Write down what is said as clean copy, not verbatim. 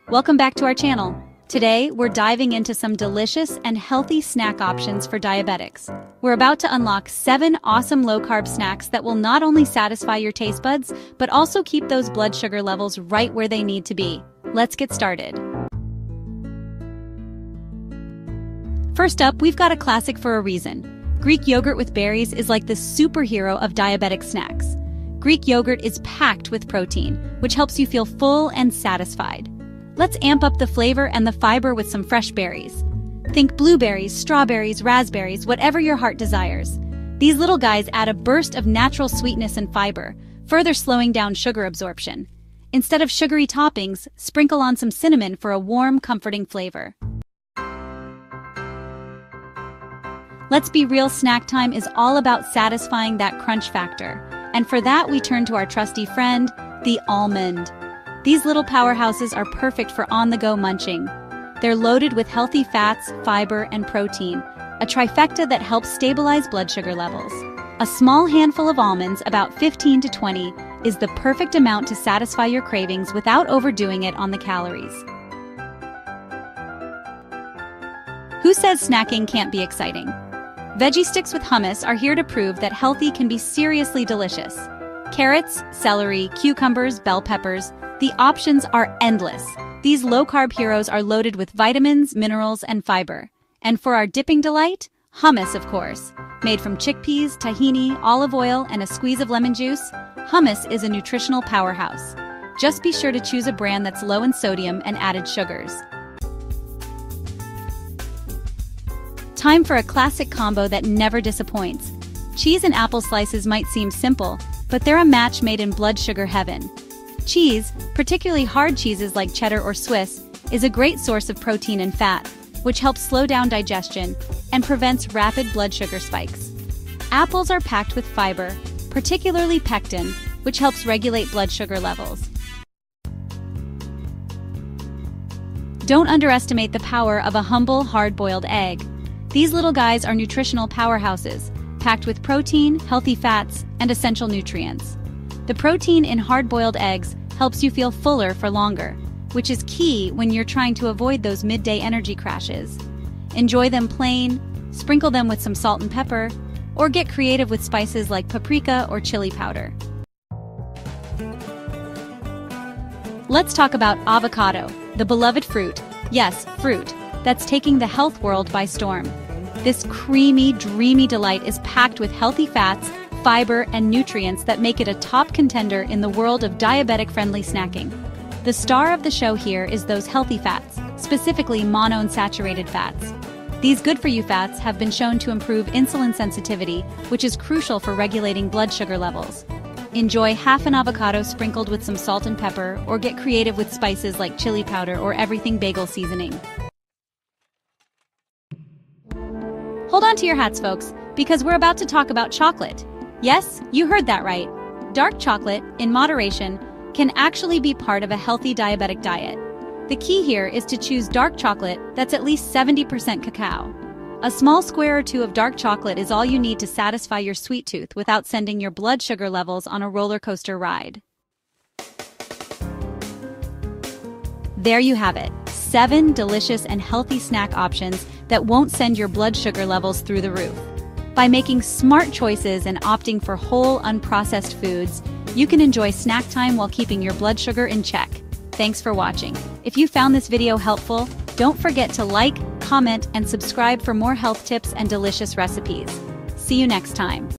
Welcome back to our channel. Today, we're diving into some delicious and healthy snack options for diabetics. We're about to unlock 7 awesome low-carb snacks that will not only satisfy your taste buds, but also keep those blood sugar levels right where they need to be. Let's get started. First up, we've got a classic for a reason. Greek yogurt with berries is like the superhero of diabetic snacks. Greek yogurt is packed with protein, which helps you feel full and satisfied. Let's amp up the flavor and the fiber with some fresh berries. Think blueberries, strawberries, raspberries, whatever your heart desires. These little guys add a burst of natural sweetness and fiber, further slowing down sugar absorption. Instead of sugary toppings, sprinkle on some cinnamon for a warm, comforting flavor. Let's be real, snack time is all about satisfying that crunch factor. And for that, we turn to our trusty friend, the almond. These little powerhouses are perfect for on-the-go munching. They're loaded with healthy fats, fiber, and protein, a trifecta that helps stabilize blood sugar levels. A small handful of almonds, about 15 to 20, is the perfect amount to satisfy your cravings without overdoing it on the calories. Who says snacking can't be exciting? Veggie sticks with hummus are here to prove that healthy can be seriously delicious. Carrots, celery, cucumbers, bell peppers, the options are endless. These low-carb heroes are loaded with vitamins, minerals, and fiber. And for our dipping delight, hummus, of course. Made from chickpeas, tahini, olive oil, and a squeeze of lemon juice, hummus is a nutritional powerhouse. Just be sure to choose a brand that's low in sodium and added sugars. Time for a classic combo that never disappoints. Cheese and apple slices might seem simple, but they're a match made in blood sugar heaven. Cheese, particularly hard cheeses like cheddar or Swiss, is a great source of protein and fat, which helps slow down digestion and prevents rapid blood sugar spikes. Apples are packed with fiber, particularly pectin, which helps regulate blood sugar levels. Don't underestimate the power of a humble, hard-boiled egg. These little guys are nutritional powerhouses, packed with protein, healthy fats, and essential nutrients. The protein in hard-boiled eggs helps you feel fuller for longer, which is key when you're trying to avoid those midday energy crashes. Enjoy them plain, sprinkle them with some salt and pepper, or get creative with spices like paprika or chili powder. Let's talk about avocado, the beloved fruit. Yes, fruit, that's taking the health world by storm. This creamy, dreamy delight is packed with healthy fats, fiber, and nutrients that make it a top contender in the world of diabetic-friendly snacking. The star of the show here is those healthy fats, specifically monounsaturated fats. These good-for-you fats have been shown to improve insulin sensitivity, which is crucial for regulating blood sugar levels. Enjoy half an avocado sprinkled with some salt and pepper, or get creative with spices like chili powder or everything bagel seasoning. Hold on to your hats, folks, because we're about to talk about chocolate. Yes, you heard that right. Dark chocolate, in moderation, can actually be part of a healthy diabetic diet. The key here is to choose dark chocolate that's at least 70% cacao. A small square or two of dark chocolate is all you need to satisfy your sweet tooth without sending your blood sugar levels on a roller coaster ride. There you have it, 7 delicious and healthy snack options that won't send your blood sugar levels through the roof. By making smart choices and opting for whole, unprocessed foods, you can enjoy snack time while keeping your blood sugar in check. Thanks for watching. If you found this video helpful, don't forget to like, comment, and subscribe for more health tips and delicious recipes. See you next time.